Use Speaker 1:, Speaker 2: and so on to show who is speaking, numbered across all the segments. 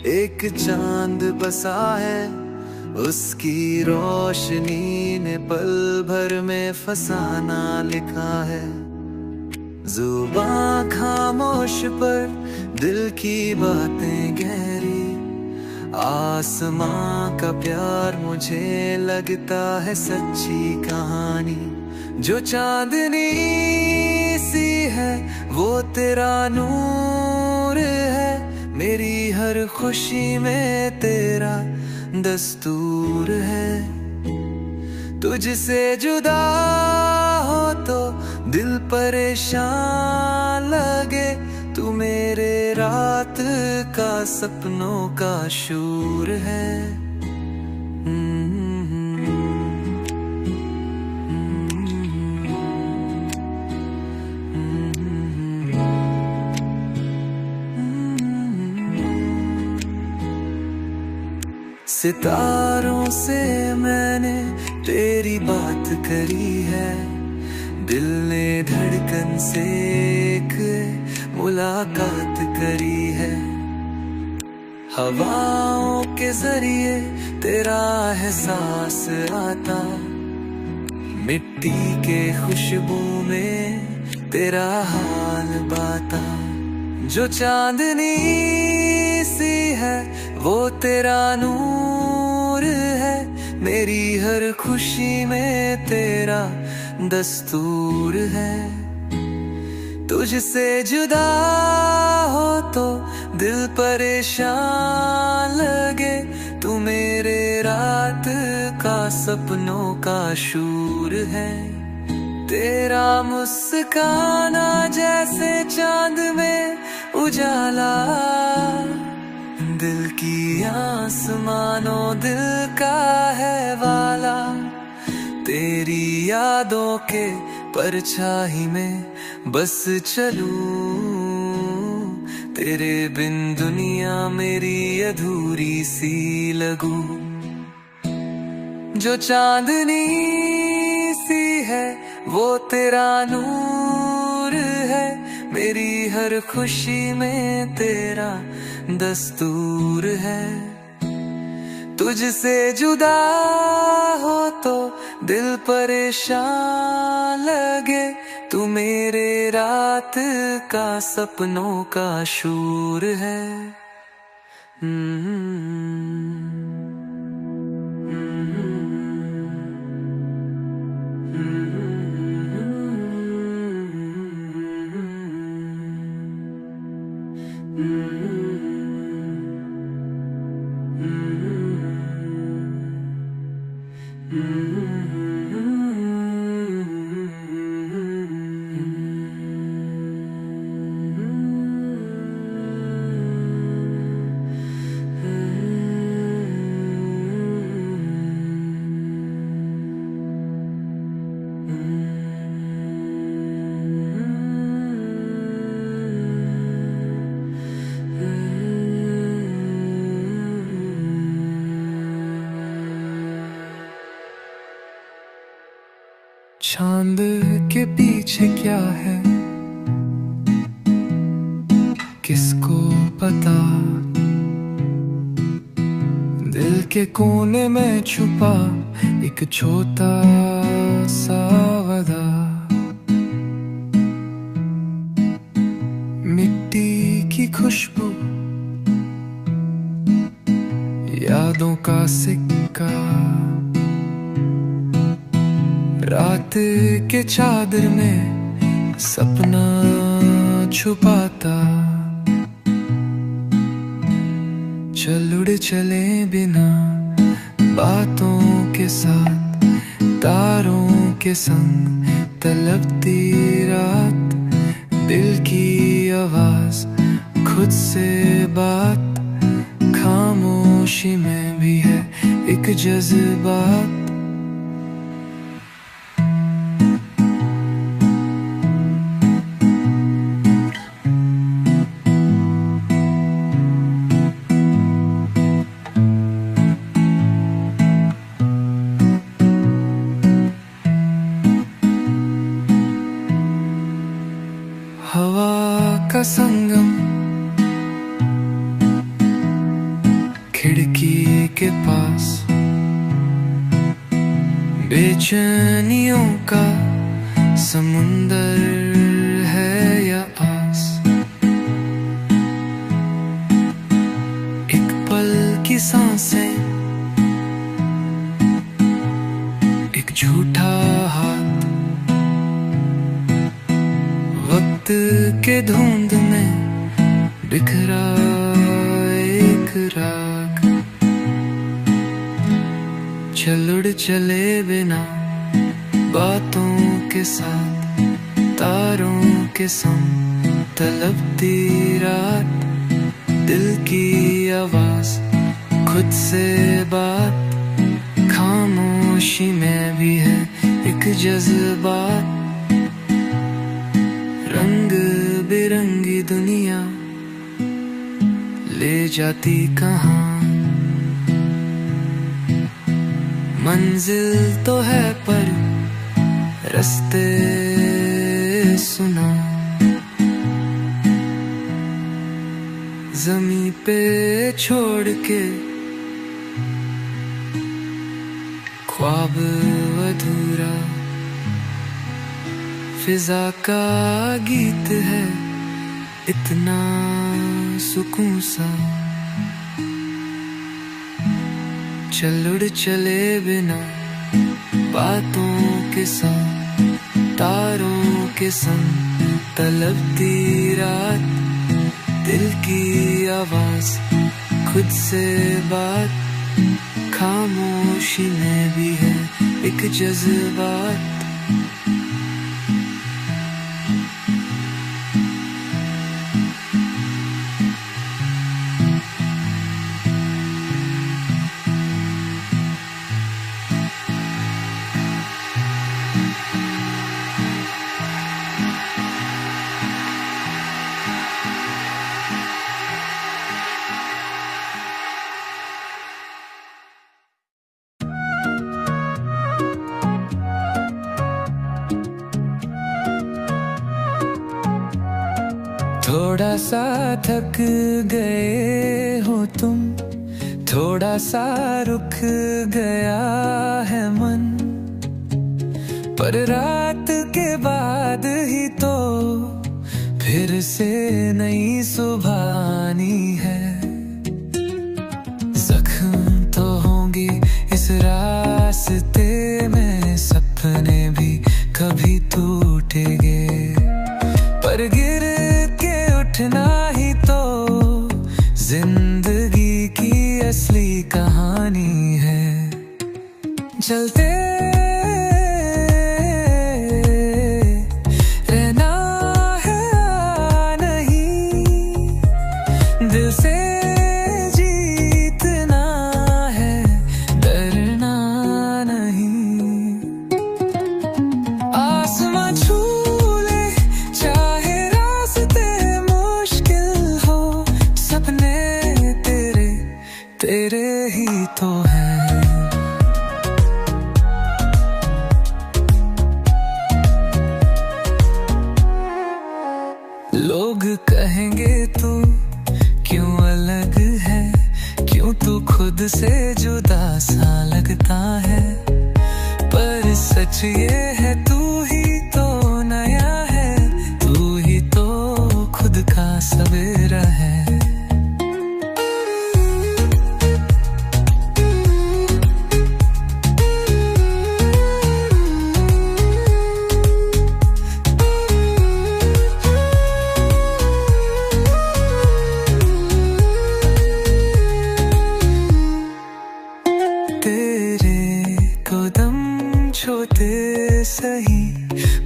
Speaker 1: एक चांद बसा है, उसकी रोशनी ने पल भर में फसाना लिखा है। जुबां खामोश पर दिल की बातें गहरी, आसमां का प्यार मुझे लगता है सच्ची कहानी। जो चांदनी सी है वो तेरा नूर है, मेरी हर खुशी में तेरा दस्तूर है। तुझसे जुदा हो तो दिल परेशान लगे, तू मेरे रात का सपनों का शूर है। सितारों से मैंने तेरी बात करी है, दिल ने धड़कन से एक मुलाकात करी है। हवाओं के जरिए तेरा एहसास आता, मिट्टी के खुशबू में तेरा हाल बाता। जो चांदनी सी है वो तेरा नूर है, मेरी हर खुशी में तेरा दस्तूर है। तुझसे जुदा हो तो दिल परेशान लगे, तू मेरे रात का सपनों का शूर है। तेरा मुस्काना जैसे चांद में उजाला, दिल की आसमानों दिल का है वाला। तेरी यादों के परछाई में बस चलूं, तेरे बिन दुनिया मेरी अधूरी सी लगू। जो चांदनी सी है वो तेरा नूर है, मेरी हर खुशी में तेरा दस्तूर है। तुझसे जुदा हो तो दिल परेशान लगे, तू मेरे रात का सपनों का शूर है। चांद के पीछे क्या है किसको पता, दिल के कोने में छुपा एक छोटा सा वादा। मिट्टी की खुशबू, यादों का सिक्का, रात के चादर में सपना छुपाता। चल उड़ चले बिना बातों के साथ, तारों के संग तलबती रात। दिल की आवाज, खुद से बात, खामोशी में भी है एक जज्बात। हवा का संगम, बेचैनियों का समुंदर है या आस, एक पल की सांसें, एक झूठा हाथ, वक्त के धुंध में बिखरा एक राग। चल उड़ चले बिना बातों के साथ, तारों के संग तलबती रात, दिल की आवाज, खुद से बात, खामोशी में भी है एक जज्बात। रंग बिरंगी दुनिया ले जाती कहाँ, मंजिल तो है पर रास्ते सुना। ज़मीं पे छोड़ के ख्वाब अधूरा, फिजा का गीत है इतना सुकून सा। चल उड़ चले बिना बातों के साथ, तारों के संग तलबती रात, दिल की आवाज, खुद से बात, खामोशी में भी है एक जज्बात। थोड़ा सा थक गए हो तुम, थोड़ा सा रुक गया है मन, पर रात के बाद ही तो फिर से नई सुबह आनी है। जख्म तो होंगे इस रास्ते में, सपने भी कभी टूटेंगे, पर गिर उठना ही तो जिंदगी की असली कहानी है। चलते रहना है नहीं, दिल से जीतना है, डरना नहीं। आसमां छू तेरे ही तो हैं। लोग कहेंगे तू क्यों अलग है, क्यों तू खुद से जुदा सा लगता है, पर सच ये है तू ही तो नया है, तू ही तो खुद का सवेरा है। छोटे सही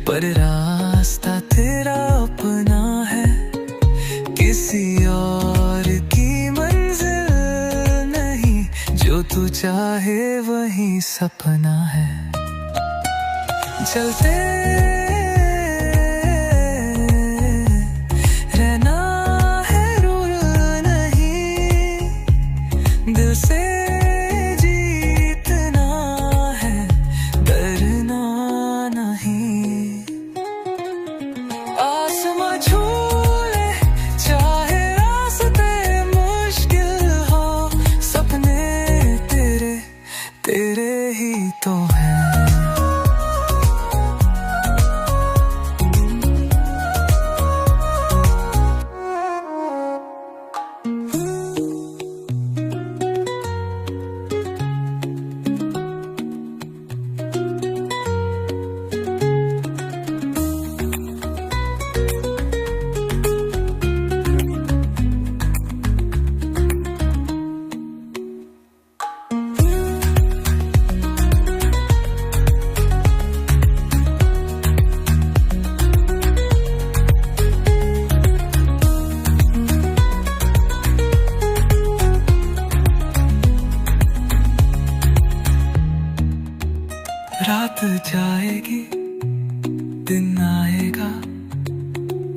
Speaker 1: पर रास्ता तेरा अपना है, किसी और की मंजिल नहीं, जो तू चाहे वही सपना है। चलते रहना है, रूल नहीं, दिल से तेरे ही तो हैं। रात जाएगी दिन आएगा,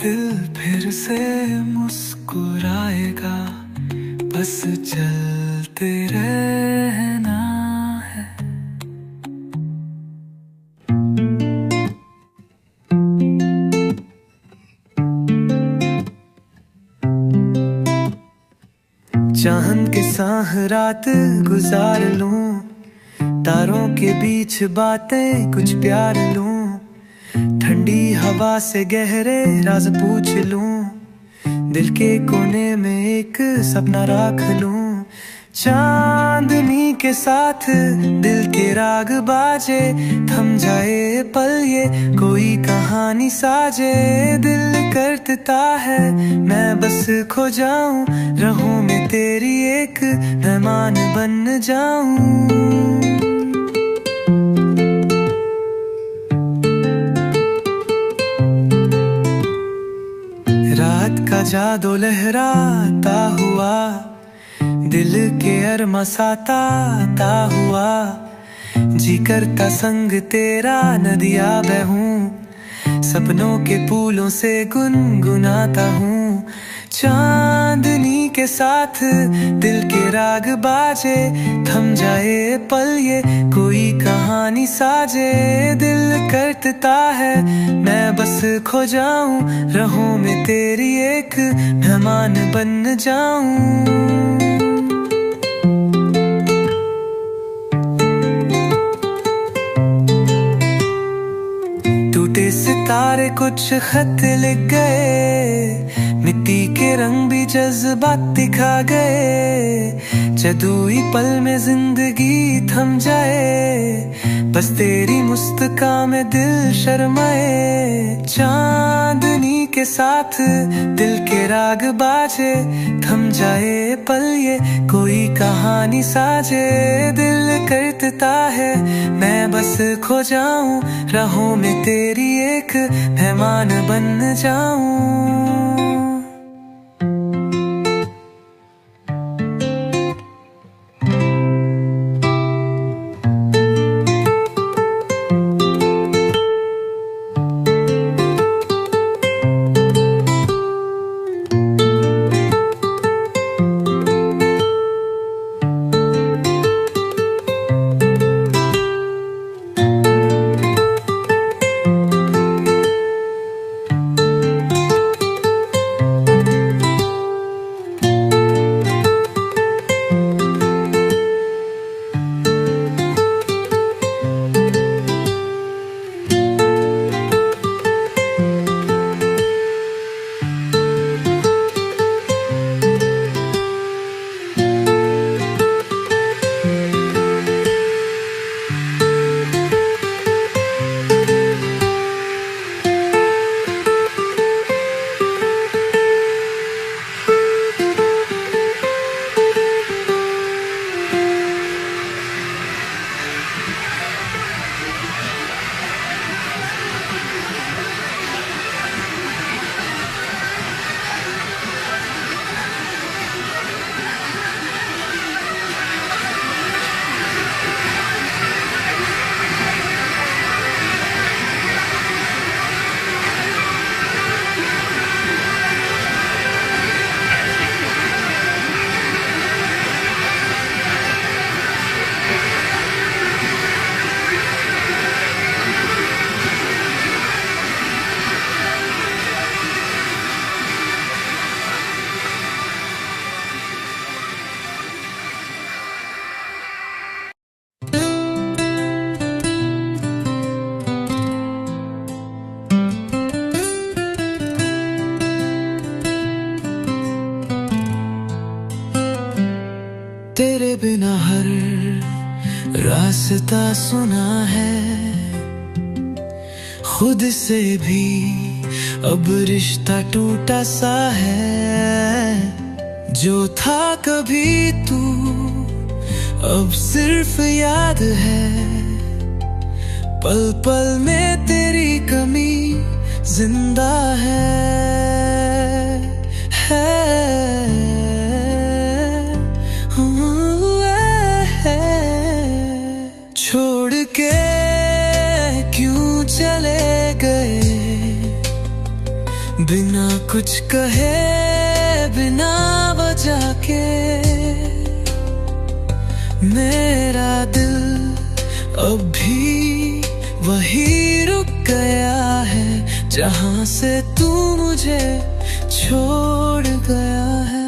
Speaker 1: दिल फिर से मुस्कुराएगा, बस चलते रहना है। चांद के साथ रात गुजार लूं, तारों के बीच बातें कुछ प्यार लूं, ठंडी हवा से गहरे राज पूछ लूं, दिल के कोने में एक सपना रख लूं। चांदनी के साथ दिल के राग बाजे, थम जाए पल ये कोई कहानी साजे, दिल करता है मैं बस खो जाऊं, रहूं मैं तेरी एक मेहमान बन जाऊं। रात का जादू लहराता हुआ, दिल के अरमा सताता हुआ, जी करता संग तेरा नदिया बहूं, सपनों के फूलों से गुनगुनाता हूँ। चांदनी के साथ दिल के राग बाजे, थम जाए पल ये कोई कहानी साजे, दिल करता है मैं बस खो जाऊं, रहूं मैं तेरी एक मेहमान बन जाऊं। टूटे सितारे कुछ खत लिख गए, मिट्टी के रंग भी जज्बात दिखा गए, जादुई पल में जिंदगी थम जाए, बस तेरी मुस्कान में दिल शर्माए। चांदनी के साथ दिल के राग बाजे, थम जाए पल ये कोई कहानी साजे, दिल करता है मैं बस खो जाऊं, रहूं मैं तेरी एक मेहमान बन जाऊं। तेरे बिना हर रास्ता सुना है, खुद से भी अब रिश्ता टूटा सा है, जो था कभी तू अब सिर्फ याद है, पल पल में तेरी कमी जिंदा छोड़ के बिना कुछ कहे, बिना वजह के मेरा दिल अब भी वही रुक गया है जहां से तू मुझे छोड़ गया है।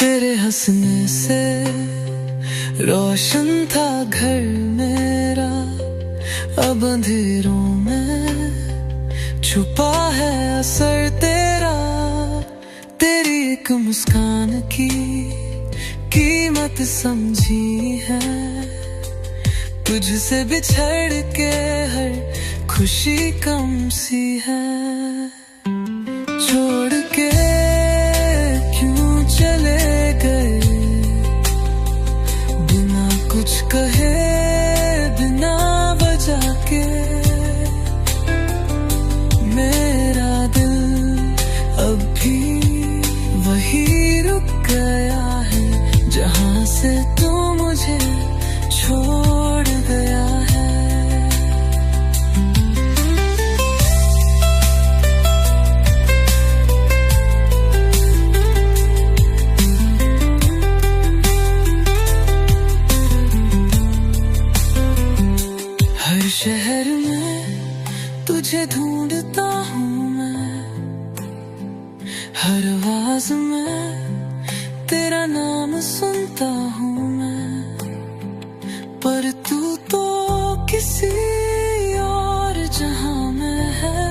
Speaker 1: तेरे हंसने से रोशन था घर मेरा, अब अंधेरों में छुपा है असर तेरा। तेरी एक मुस्कान की कीमत समझी है, तुझसे बिछड़ के हर खुशी कम सी है। छोड़ के क्यों चले गए, बिना कुछ कहे, बिना वजह के मेरा दिल अब भी वही रुक गया है जहां से तू मुझे छोड़ गया है। हर शहर में तुझे ढूंढता हूँ मैं, हर आवाज में तेरा नाम सुनता हूँ मैं, पर तू तो किसी और जहां में है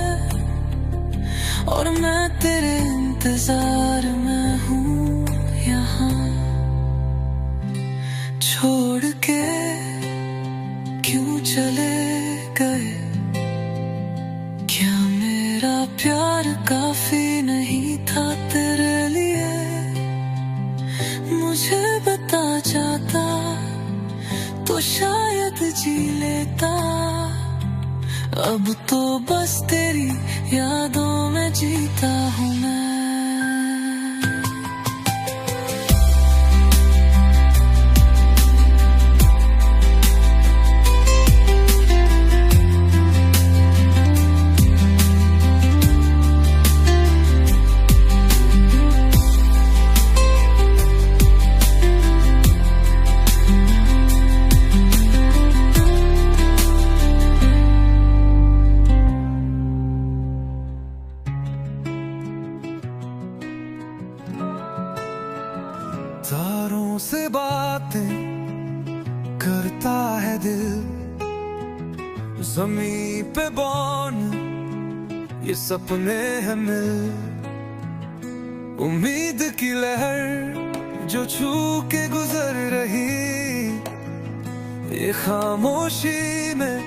Speaker 1: और मैं तेरे इंतजार में हूँ यहाँ। छोड़ के क्यों चले गए, क्या मेरा प्यार काफी नहीं था तेरे लिए? मुझे बता जाता तो शायद जी लेता, अब तो बस तेरी यादों में जीता हूँ मैं।
Speaker 2: तारों से बातें करता है दिल, ज़मीं पे बौन ये सपने हैं मिल। उम्मीद की लहर जो छू के गुजर रही, ये खामोशी में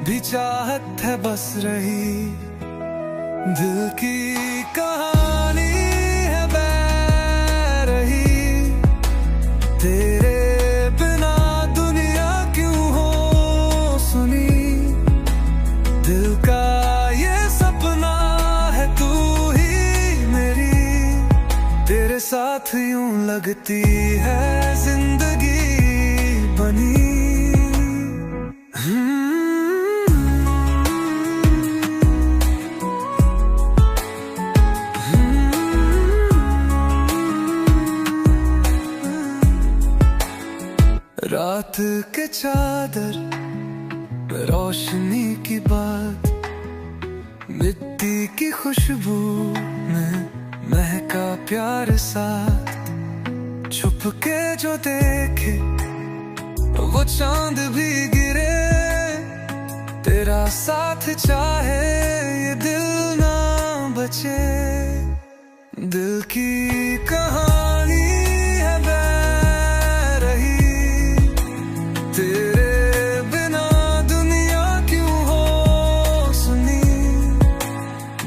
Speaker 2: भी चाहत है बस रही। दिल की कहानी है बह रही, तेरे बिना दुनिया क्यों हो सुनी। दिल का ये सपना है तू ही मेरी, तेरे साथ यूं लगती है जिंदगी बनी। रात के चादर रोशनी की बात, मिट्टी की खुशबू में महका प्यार साथ। छुप के जो देखे वो चांद भी गिरे, तेरा साथ चाहे ये दिल ना बचे। दिल की कहानी है बह रही, तेरे बिना दुनिया क्यों हो सुनी।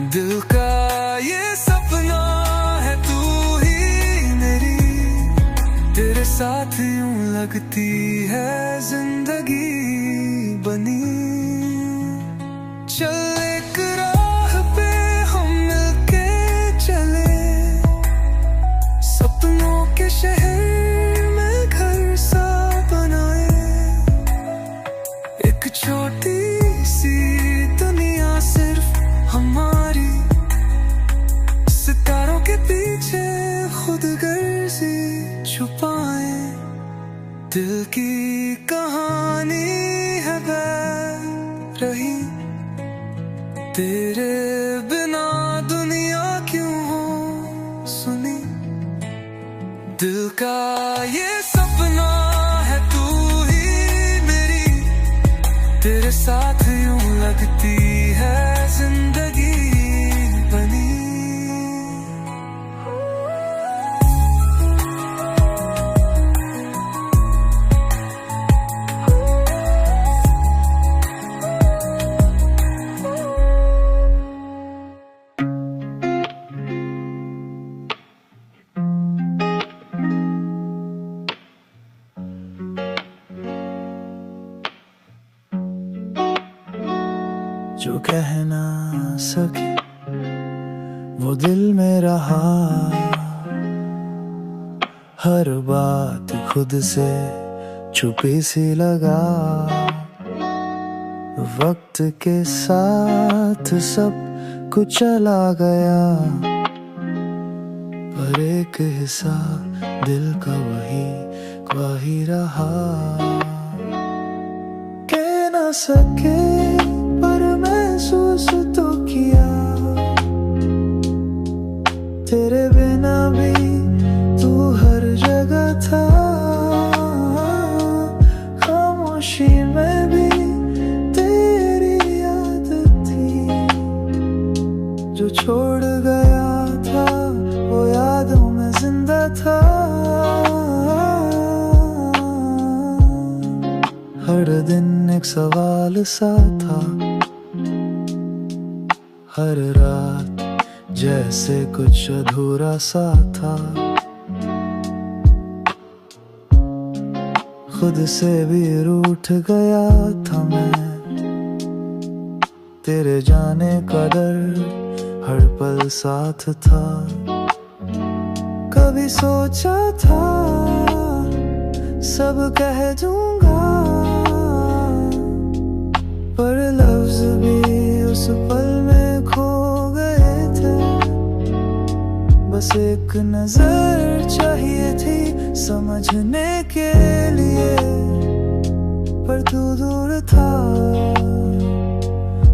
Speaker 2: दिल का ये सपना है तू ही मेरी, तेरे साथ यूं लगती है जिंदगी बनी। चल एक राह पे हम मिलके
Speaker 1: सी दुनिया सिर्फ हमारी, सितारों के पीछे खुद गर्जी छुपाए, दिल की कहानी है बह रही, तेरे बिना दुनिया क्यों हो सुनी। दिल का ये सपना है तू ही मेरी, तेरे साथ यूं लगती है जिंदगी बनी।
Speaker 3: जो कह ना सके वो दिल में रहा, हर बात खुद से छुपी सी लगा। वक्त के साथ सब कुछ चला गया, पर एक हिस्सा दिल का वही रहा। कह ना सके पर महसूस तो किया, तेरे बिना भी तू हर जगह था। खामोशी में भी तेरी याद थी, जो छोड़ गया था वो यादों में जिंदा था। हर दिन एक सवाल सा था, हर रात जैसे कुछ अधूरा सा था। खुद से भी रूठ गया था मैं, तेरे जाने का डर हर पल साथ था। कभी सोचा था सब कह दूंगा, पर लफ्ज भी उस पल में खो गए थे। बस एक नजर चाहिए थी समझने के लिए, पर तू दूर था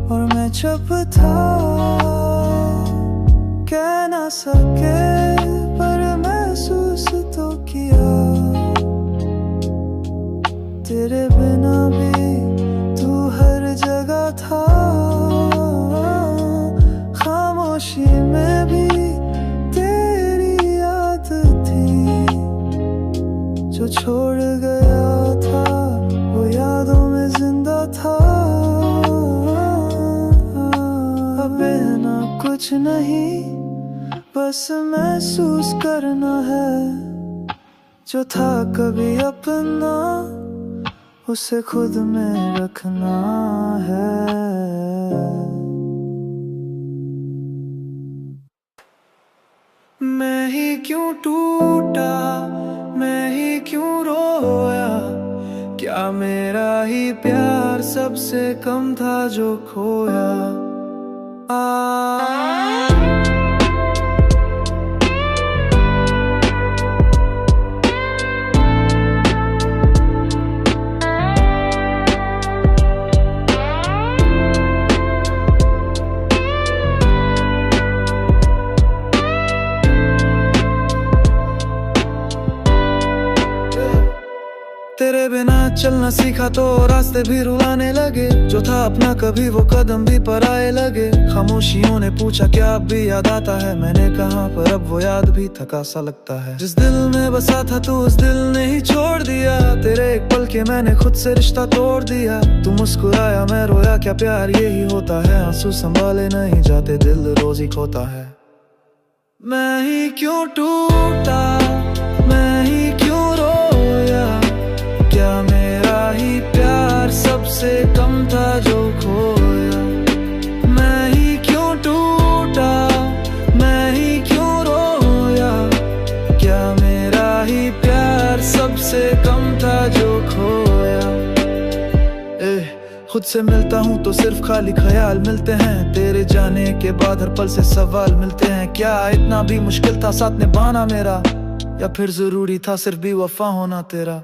Speaker 3: और मैं चुप था। कह ना सके पर महसूस तो किया, तेरे बिना भी तू हर जगह था। खामोशी में भी तेरी याद थी, जो छोड़ गया था वो यादों में जिंदा था। अब ना कुछ नहीं, बस महसूस करना है, जो था कभी अपना उसे खुद में रखना है।
Speaker 1: मैं ही क्यों टूटा, मैं ही क्यों रोया, क्या मेरा ही प्यार सबसे कम था जो खोया। तेरे बिना चलना सीखा तो रास्ते भी रुलाने लगे, जो था अपना कभी वो कदम भी पराए लगे। खामोशियों ने पूछा क्या अब भी याद आता है, मैंने कहा पर अब वो याद भी थका सा लगता है। जिस दिल में बसा था तू उस दिल ने ही छोड़ दिया, तेरे एक पल के मैंने खुद से रिश्ता तोड़ दिया। तू मुस्कुराया मैं रोया, क्या प्यार यही होता है, आंसू संभाले नहीं जाते दिल रोज ही खोता है। मैं ही क्यों टूटा, मैं ही क्यों रोया, क्या मेरा ही प्यार सबसे कम था जो खोया। मैं ही क्यों टूटा, मैं ही क्यों रोया, क्या मेरा ही प्यार सबसे कम था जो खोया। खुद
Speaker 3: तुझसे मिलता हूँ तो सिर्फ खाली ख्याल मिलते हैं। तेरे जाने के बाद हर पल से सवाल मिलते हैं, क्या इतना भी मुश्किल था साथ निभाना मेरा, या फिर जरूरी था सिर्फ भी वफा होना तेरा।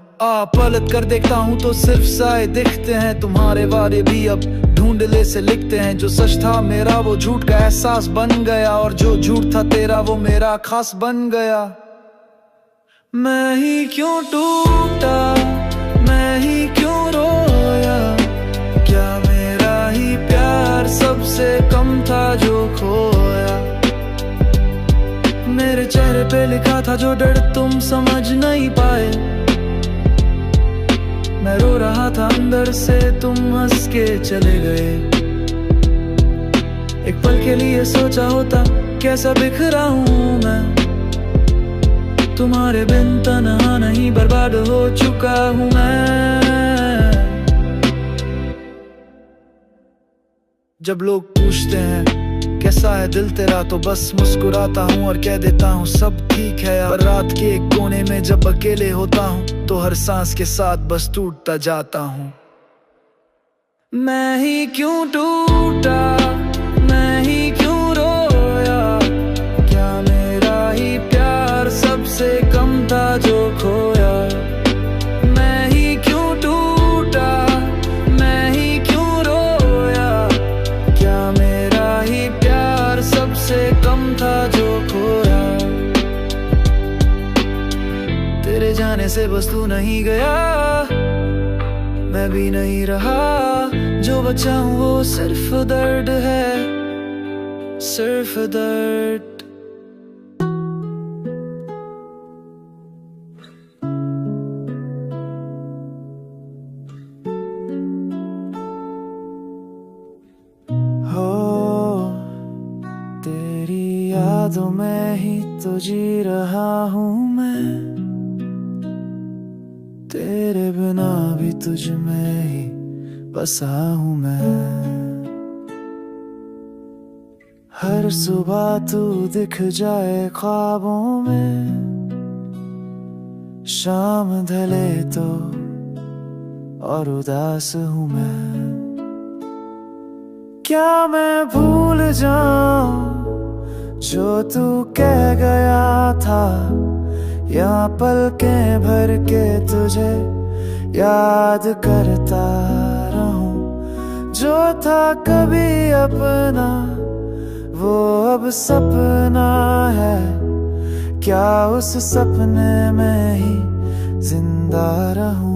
Speaker 3: पलट कर देखता हूँ तो सिर्फ साए दिखते हैं, तुम्हारे वादे भी अब ढूंढले से लिखते हैं। जो सच था मेरा वो झूठ का एहसास बन गया, और जो झूठ था तेरा वो मेरा खास बन गया। मैं ही क्यों टूटा, मैं ही क्यों रोया, क्या मेरा ही प्यार सबसे कम था जो खोया। मेरे चेहरे पे लिखा था जो डर तुम समझ नहीं पाए, मैं रो रहा था अंदर से तुम हंस के चले गए। एक पल के लिए सोचा होता कैसा बिखरा हूँ मैं, तुम्हारे बिन तन्हा नहीं बर्बाद हो चुका हूँ मैं। जब लोग पूछते हैं कैसा है दिल तेरा, तो बस मुस्कुराता हूँ और कह देता हूँ सब ठीक है। पर रात के एक कोने में जब अकेले होता हूँ तो हर सांस के साथ बस टूटता जाता हूँ। मैं ही क्यों टूटा, मैं ही क्यों रोया, क्या मेरा ही प्यार सबसे कम था जो खोया। मैं ही क्यों टूटा, मैं ही क्यों रोया, क्या मेरा ही प्यार सबसे कम था जो खोया। तेरे जाने से बस तू नहीं गया, मैं भी नहीं रहा, जो बचा हूँ वो सिर्फ दर्द है, सिर्फ दर्द। हो तेरी यादों में ही तो जी रहा हूँ मैं, तेरे बिना भी तुझ में ही बसा हूँ मैं। हर सुबह तू दिख जाए ख्वाबों में, शाम ढले तो और उदास हूँ मैं। क्या मैं भूल जाऊं जो तू कह गया था, या पलकें भर के तुझे याद करता रहूं। जो था कभी अपना वो अब सपना है, क्या उस सपने में ही जिंदा रहूं।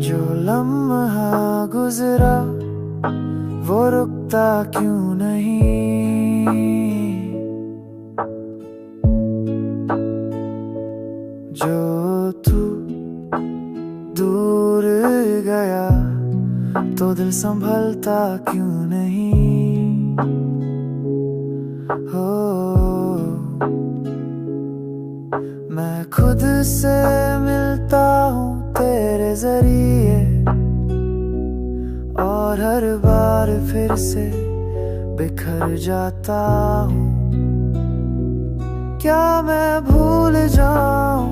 Speaker 3: जो लम्हा गुजरा वो रुकता क्यों नहीं, जो तू दूर गया तो दिल संभलता क्यों नहीं। हो मैं खुद से मिलता हूँ तेरे जरिए, और हर बार फिर से बिखर जाता हूँ। क्या मैं भूल जाऊं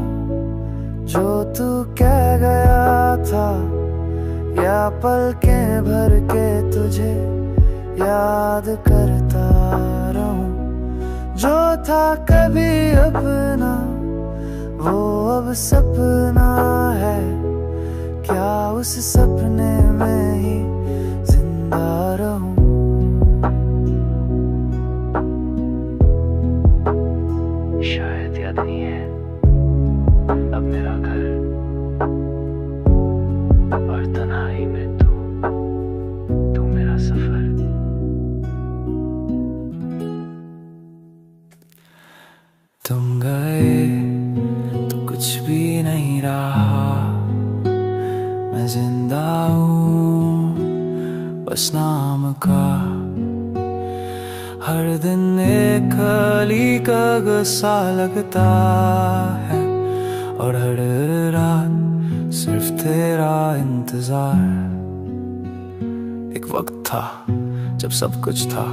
Speaker 3: जो तू कह गया था, या पलकें भर के तुझे याद करता रहूं। जो था कभी अपना वो अब सपना है, क्या उस सपने में ही जिंदा रहूं। शायद याद नहीं है अब मेरा घर, और तन्हाई में तू मेरा सफर। तुम गए तो कुछ भी नहीं रहा, मैं जिंदा हूँ
Speaker 1: बस नाम का। हर दिन एक खाली कागज सा लगता है और हर रात सिर्फ तेरा इंतजार। एक वक्त था जब सब कुछ था,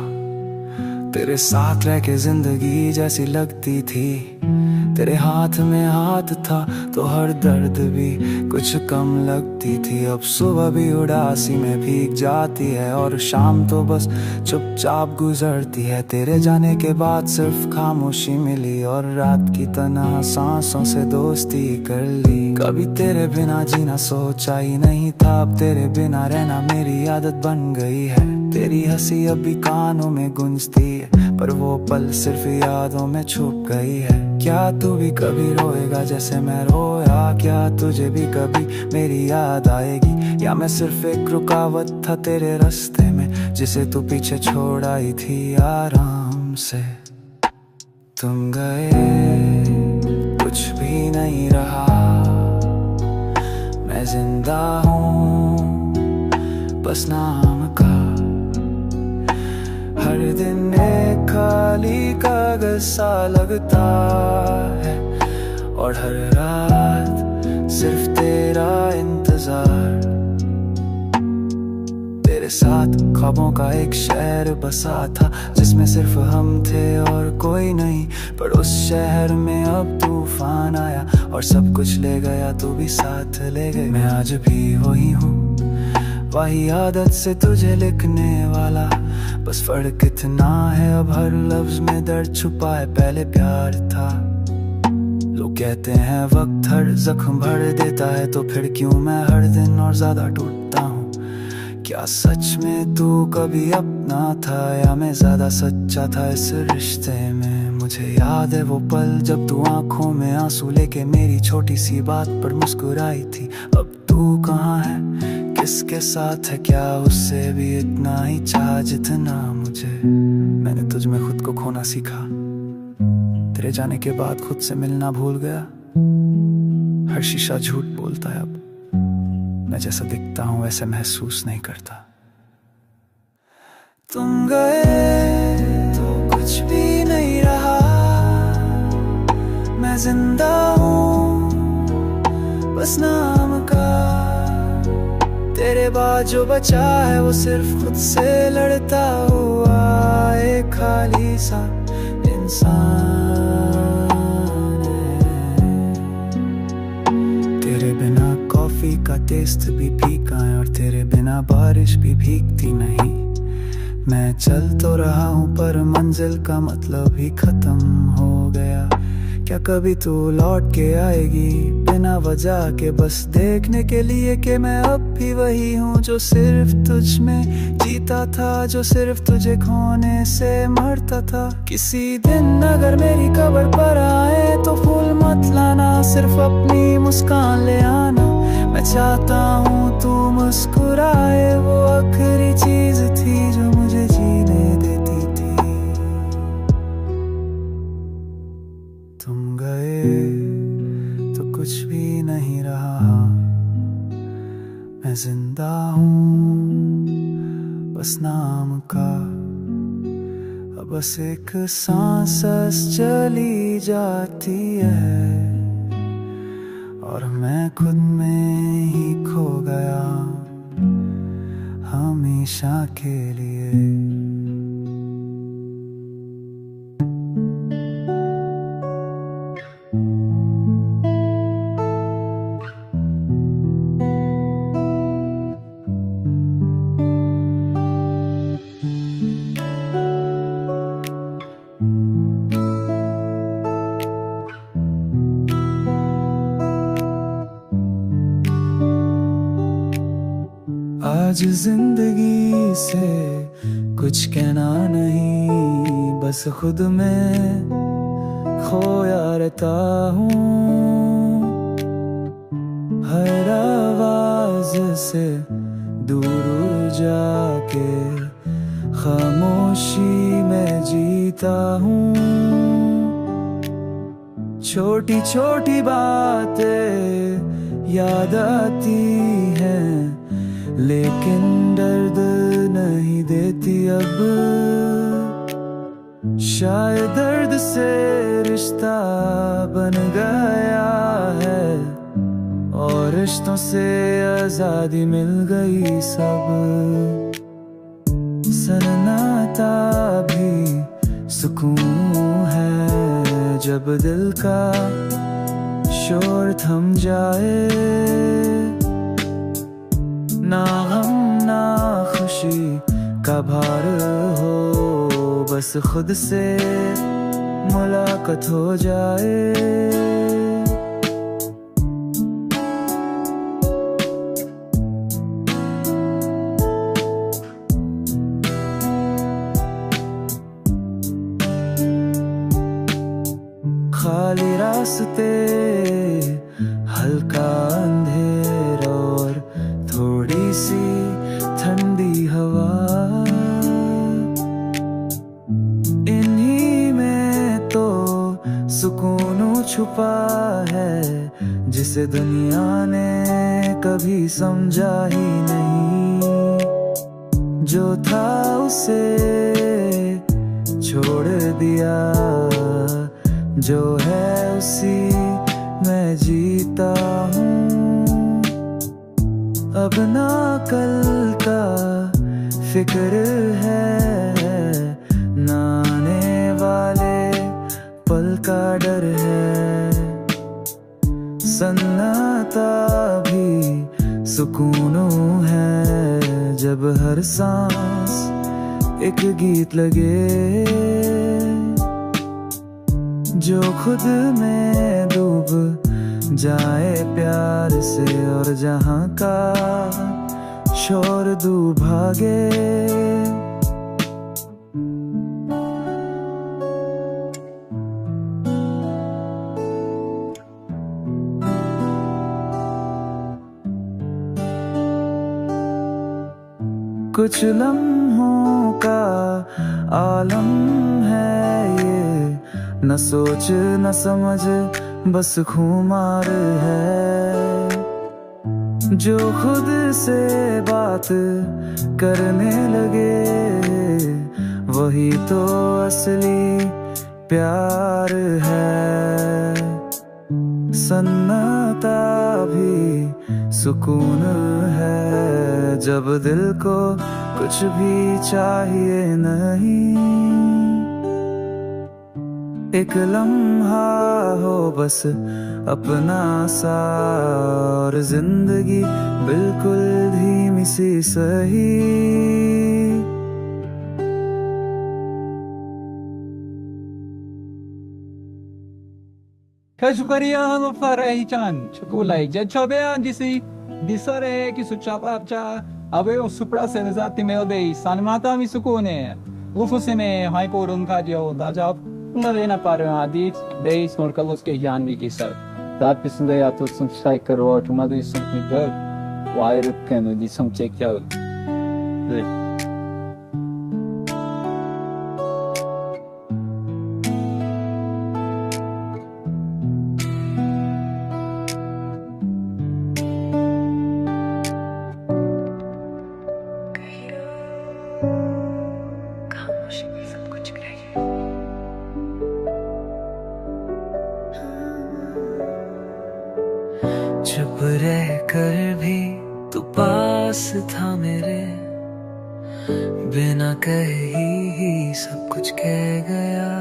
Speaker 1: तेरे साथ रह के जिंदगी जैसी लगती थी। तेरे हाथ में हाथ था तो हर दर्द भी कुछ कम लगती थी। अब सुबह भी उदासी में भीग जाती है और शाम तो बस चुपचाप गुजरती है। तेरे जाने के बाद सिर्फ खामोशी मिली और रात की तन्हा सांसों से दोस्ती कर ली। कभी तेरे बिना जीना सोचा ही नहीं था, अब तेरे बिना रहना मेरी आदत बन गई है। तेरी हंसी अभी कानों में गूंजती है पर वो पल सिर्फ यादों में छुप गई है। क्या तू भी कभी रोएगा जैसे मैं रोया? क्या तुझे भी कभी मेरी याद आएगी? या मैं सिर्फ एक रुकावट था तेरे रास्ते में जिसे तू पीछे छोड़ आई थी आराम से। तुम गए कुछ भी नहीं रहा, मैं जिंदा हूँ बस नाम का। हर दिन एक खाली कागज सा लगता है और हर रात सिर्फ तेरा इंतजार। तेरे साथ ख्वाबों का एक शहर बसा था जिसमें सिर्फ हम थे और कोई नहीं, पर उस शहर में अब तूफान आया और सब कुछ ले गया, तू भी साथ ले गई। मैं आज भी वही हूँ, वही आदत से तुझे लिखने वाला, बस फर्क इतना है अब हर लफ्ज में दर्द छुपा है। पहले प्यार था, लोग कहते हैं वक्त हर जख्म भर देता है, तो फिर क्यों मैं हर दिन और ज्यादा टूटता हूँ? क्या सच में तू कभी अपना था या मैं ज्यादा सच्चा था इस रिश्ते में? मुझे याद है वो पल जब तू आंखों में आंसू लेके मेरी छोटी सी बात पर मुस्कुराई थी। अब तू कहाँ है, किसके साथ है? क्या उससे भी इतना ही चाहा जितना मुझे? मैंने तुझ में खुद को खोना सीखा, तेरे जाने के बाद खुद से मिलना भूल गया। हर शीशा झूठ बोलता है अब, मैं जैसा दिखता हूँ वैसे महसूस नहीं करता। तुम गए तो कुछ भी नहीं रहा, मैं जिंदा हूँ बस नाम का। तेरे बाद जो बचा है वो सिर्फ खुद से लड़ता हुआ एक खाली सा इंसान है। तेरे बिना कॉफी का टेस्ट भी फीका है और तेरे बिना बारिश भी भीगती नहीं। मैं चल तो रहा हूँ पर मंजिल का मतलब ही खत्म हो गया। क्या कभी तू लौट के आएगी बिना वजह के, बस देखने के लिए कि मैं अब भी वही हूँ जो सिर्फ तुझ में जीता था, जो सिर्फ तुझे खोने से मरता था। किसी दिन अगर मेरी कब्र पर आए तो फूल मत लाना, सिर्फ अपनी मुस्कान ले आना। मैं चाहता हूँ तू मुस्कुराए, वो आखिरी चीज थी जो मुझे जीने देती थी। तुम गए तो कुछ भी नहीं रहा, मैं जिंदा हूँ बस नाम का। अब बस एक सांस चली जाती है और मैं खुद में ही खो गया हमेशा के लिए। आज जिंदगी से कुछ कहना नहीं, बस खुद में खोया रहता हूँ। हर आवाज से दूर जाके खामोशी में जीता हूँ। छोटी छोटी बातें याद आती हैं लेकिन दर्द
Speaker 3: देती अब। शायद दर्द से रिश्ता बन गया है और रिश्तों से आजादी मिल गई सब। सन्नाटा भी सुकून है जब दिल का शोर थम जाए। ना गम ना खुशी का भार हो, बस खुद से मुलाकात हो जाए। खाली रास्ते, हल्का अंधेर और थोड़ी सी ठंडी हवा, इन्हीं में तो सुकून छुपा है जिसे दुनिया ने कभी समझा ही नहीं। जो था उसे छोड़ दिया, जो है उसी मैं जीता हूँ। अब ना कल का फिक्र है, ना आने वाले पल का डर है। सन्नाटा भी सुकून है जब हर सांस एक गीत लगे। जो खुद में डूब जाए प्यार से और जहां का शोर दूर भागे। कुछ लम्हों का आलम है ये, न सोच न समझ बस खुमार है। जो खुद से बात करने लगे वही तो असली प्यार है। सन्नाटा भी सुकून है जब दिल को कुछ भी चाहिए नहीं। एक लम्हा हो बस अपना सा और जिंदगी बिल्कुल धीमी सी सही।
Speaker 4: Kajukariano Faraijan, Chukulai, Jachabea, di Sare, Kisuchapacha, Aveo Supra Senazati Melde, Sanmata Misukune, Ufuseme, Hyporun Kadio, Dajab, Narena Paradit, Days, Morkaluske Yan Vikisa. That is the Atus some Shiker or to Mother is something good. Why can we some check out?
Speaker 1: चुप रह कर भी तू पास था मेरे, बिना कहे ही सब कुछ कह गया।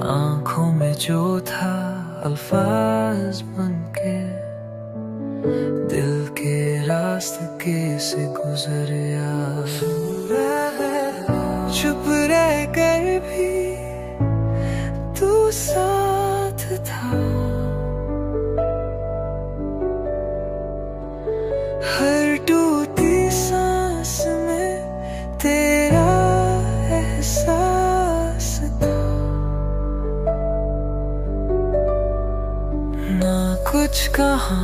Speaker 1: आंखों में जो था अल्फाज बनके दिल के रास्ते से गुजरिया। चुप रह कर भी तू साथ था, हर टूटी सांस में तेरा एहसास था। ना कुछ कहा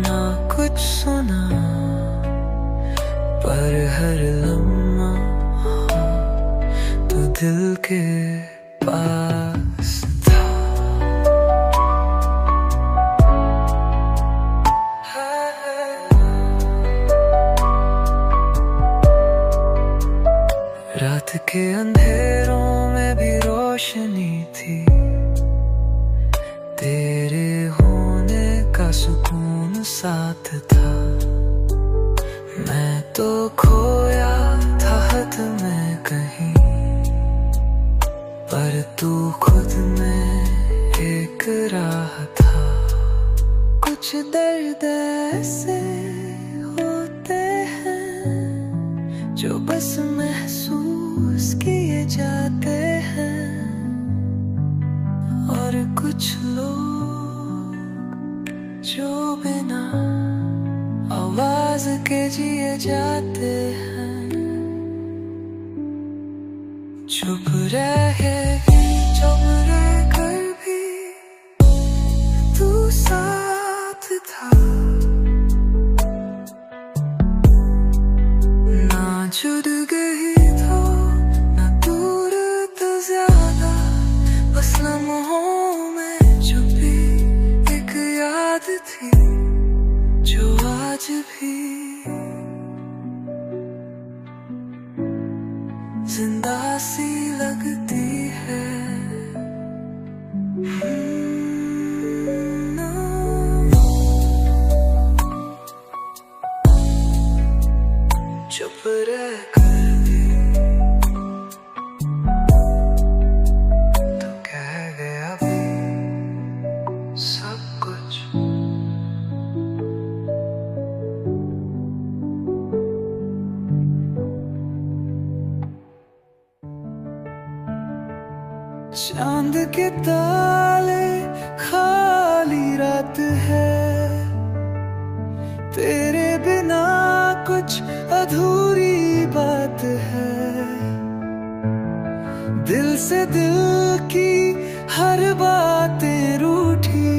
Speaker 1: ना कुछ सुना, पर हर लम्हा तो दिल के पास था। के अंधेरों में भी रोशनी थी, तेरे होने का सुकून साथ था। मैं तो खोया था हद में कहीं, पर तू खुद में एक राह था। कुछ दर्द ऐसे होते हैं जो बस महसूस किए जाते हैं, और कुछ लोग जो बिना आवाज के जिए जाते हैं। चुप रहेगी चुप रहकर भी तू साथ था, ना जुड़ गई तो ना दूर तो ज्यादा, बस लम्हों में छुपी एक याद थी जो आज भी जिंदा सी लगती है। चुप रहकर भी तो कह गया भी सब कुछ।
Speaker 3: चांद के ताले खाली रात है, तेरे बिना कुछ अधूरी बात है। दिल से दिल की हर बातें रूठी,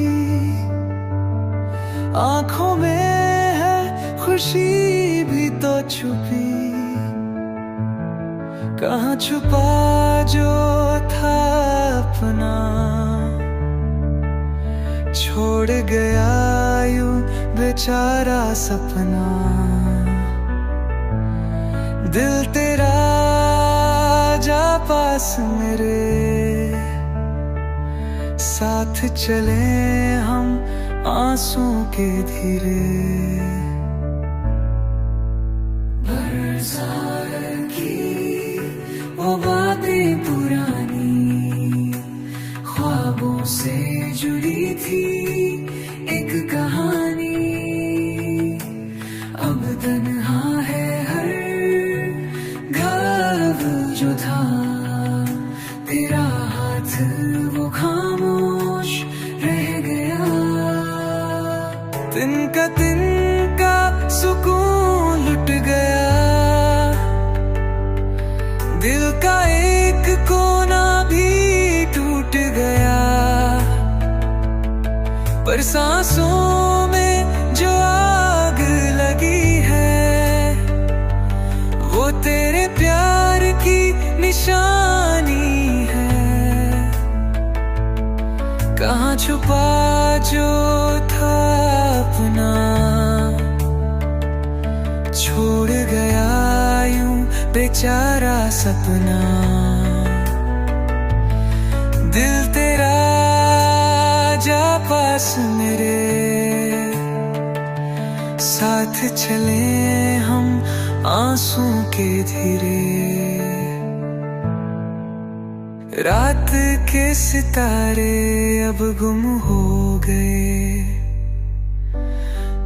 Speaker 3: आंखों में है खुशी भी तो छुपी। कहाँ छुपा जो था अपना, छोड़ गया यूं बेचारा सपना। दिल तेरा जा पास मेरे, साथ चले हम आंसुओं के धीरे। बरसात की वो बातें पुरानी, ख्वाबों से जुड़ी थी एक कहानी। अब तन्हा है हर घाव जो था, तेरा हाथ वो खामोश रह गया। तिनका सुकून लुट गया, दिल का एक कोना भी टूट गया। पर सांसों में जो आग लगी है, वो तेरे प्यार की निशानी है। कहाँ छुपा जो था अपना, छोड़ गया यूं बेचारा सपना। दिल तेरा जा पास मेरे, साथ चले हम आंसुओं के धीरे। रात के सितारे अब गुम हो गए,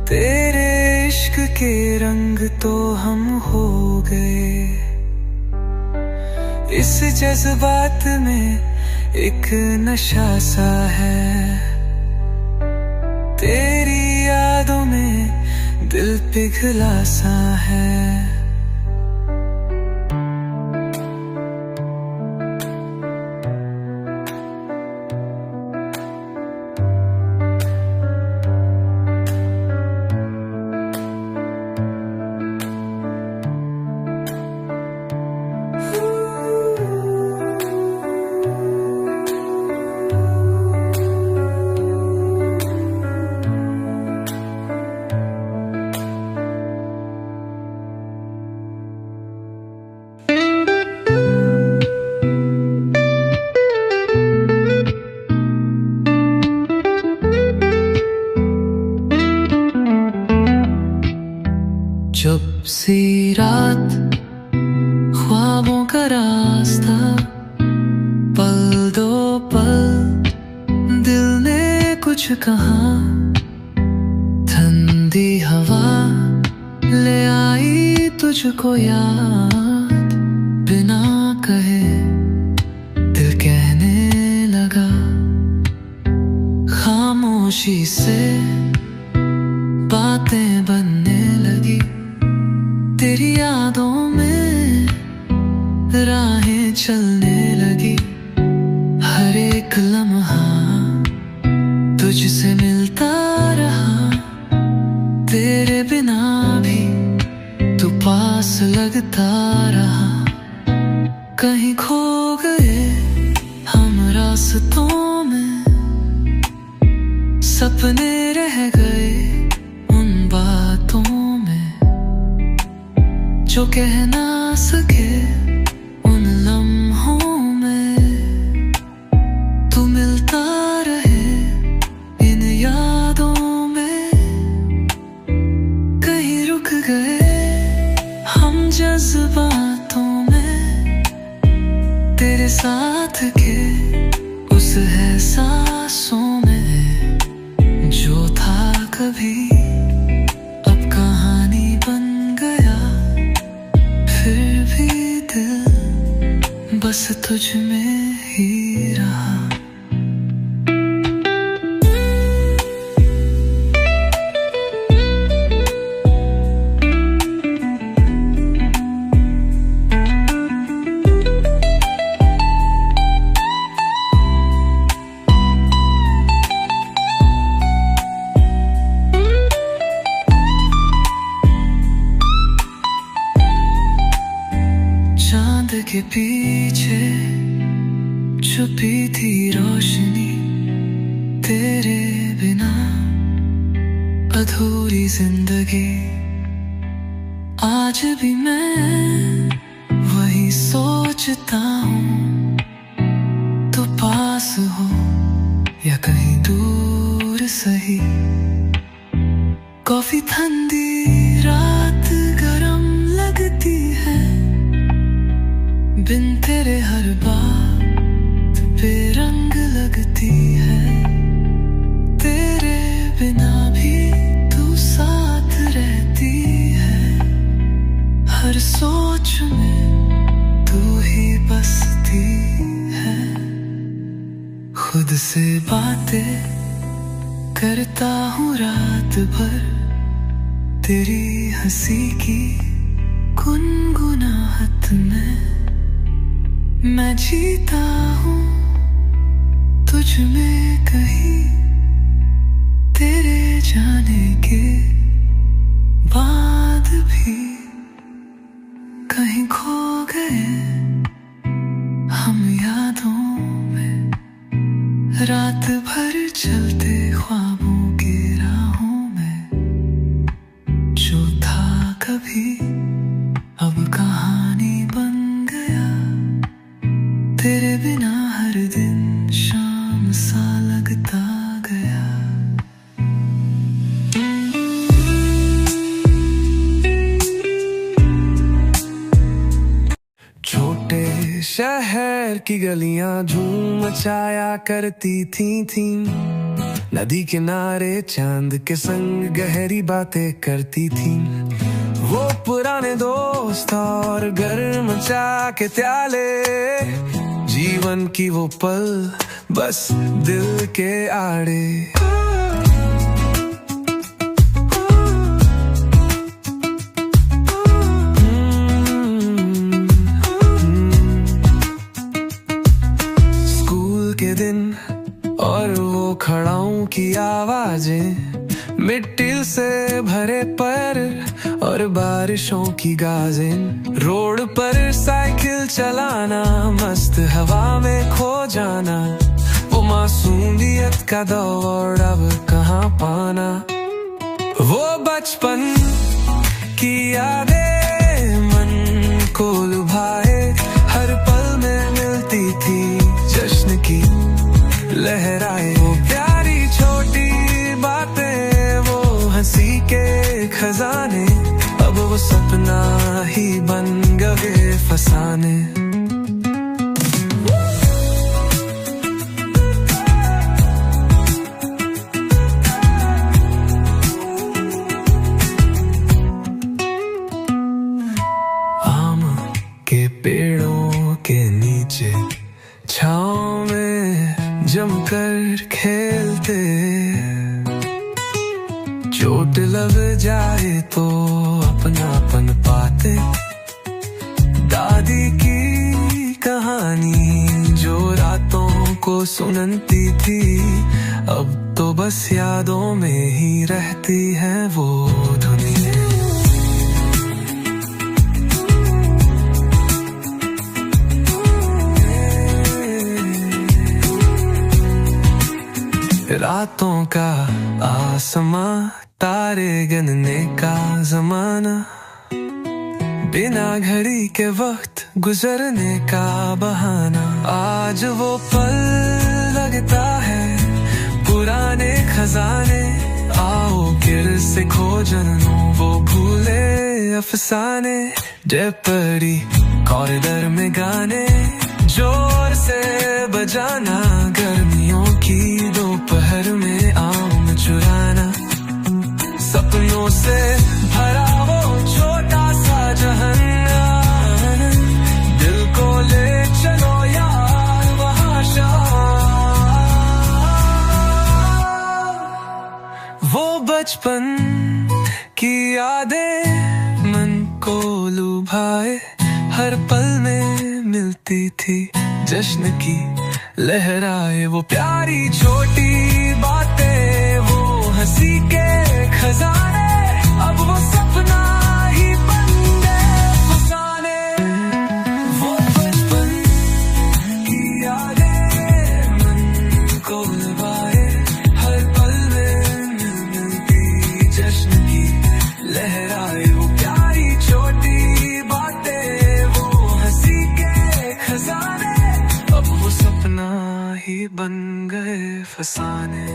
Speaker 3: तेरे इश्क के रंग तो हम हो गए। इस जज्बात में एक नशा सा है, तेरी यादों में दिल पिघला सा है।
Speaker 1: चुप सी रात, ख्वाबों का रास्ता, पल दो पल दिल ने कुछ कहा, ठंडी हवा ले आई तुझको याद, बिना कहे दिल कहने लगा, खामोशी से बातें बनने लगी, तेरी यादों में राहें चलने लगी, हर एक लम्हा तुझसे मिलता रहा, तेरे बिना भी तू पास लगता रहा, कहीं खो गए हम रास्तों में, सपने रह गए उन बातों में, जो कह ना सके उन लम्हों में, तू मिलता रहे इन यादों में, कहीं रुक गए हम जज्बातों में, तेरे साथ के उस एहसासों में, जो था कभी अब कहानी बन गया, फिर भी दिल बस तुझ में ही रहा। चांद के पीछे छुपी थी रोशनी, तेरे बिना अधूरी जिंदगी, आज भी मैं वही सोचता हूँ, तो पास हो या कहीं दूर सही, कॉफी ठंडी रात गरम लगती है, बिन तेरे हर बात बेरंग लगती है, तेरे बिना भी तू साथ रहती है, हर सोच में तू ही बसती है, खुद से बातें करता हूँ रात भर, तेरी हंसी की गुनगुनाहट में, मैं जीता हूँ तुझ में कहीं, तेरे जाने के बाद भी कहीं खो गए हम यादों में, रात भर चलते ख्वाबों की राहों में, जो था कभी अब कहानी बन गया, तेरे बिना हर दिन शाम सा लगता गया।
Speaker 2: छोटे शहर की गलियां झूम मचाया करती थी, नदी किनारे चांद के संग गहरी बातें करती थी, वो पुराने दोस्त और गर्म चाय के प्याले, जीवन की वो पल बस दिल के आड़े, स्कूल के दिन और वो खड़ाऊं की आवाजें, मिट्टी से भरे पर और बारिशों की गाजें, रोड पर साइकिल चलाना, मस्त हवा में खो जाना, वो मासूमियत का दौर अब कहाँ पाना, वो बचपन की यादें मन को लुभाए, हर पल में मिलती थी जश्न की लहराए, वो प्यारी छोटी बातें, वो हंसी के खजाने, अब वो वो सपना ही बन गए फसाने। आम के पेड़ों के नीचे छाँव में जमकर खेलते, चोट लग जाए तो अपनापन पाते। दादी की कहानी जो रातों को सुनती थी, अब तो बस यादों में ही रहती है वो दुनिया। रातों का आसमां, तारे गिनने का जमाना, बिना घड़ी के वक्त गुजरने का बहाना। आज वो पल लगता है पुराने खजाने, आओ गिर से खोजन वो भूले अफसाने। जेपरी कॉरिडोर में गाने जोर से बजाना, गर्मियों की दोपहर में आम चुराना। सपनों से भरा वो छोटा सा जहान, दिल को ले चलो यार वहाँ वो बचपन की यादें मन को लुभाए, हर पल में मिलती थी जश्न की लहराए। वो प्यारी छोटी बातें, वो हंसी के खजाने, अब वो सपना ही बन गए फसाने। वो बचपन की यादें मन को लुभाए, हर पल में मिलती जश्न की लहराए। वो प्यारी छोटी बातें, वो हंसी के खजाने, अब वो सपना ही बन गए फसाने।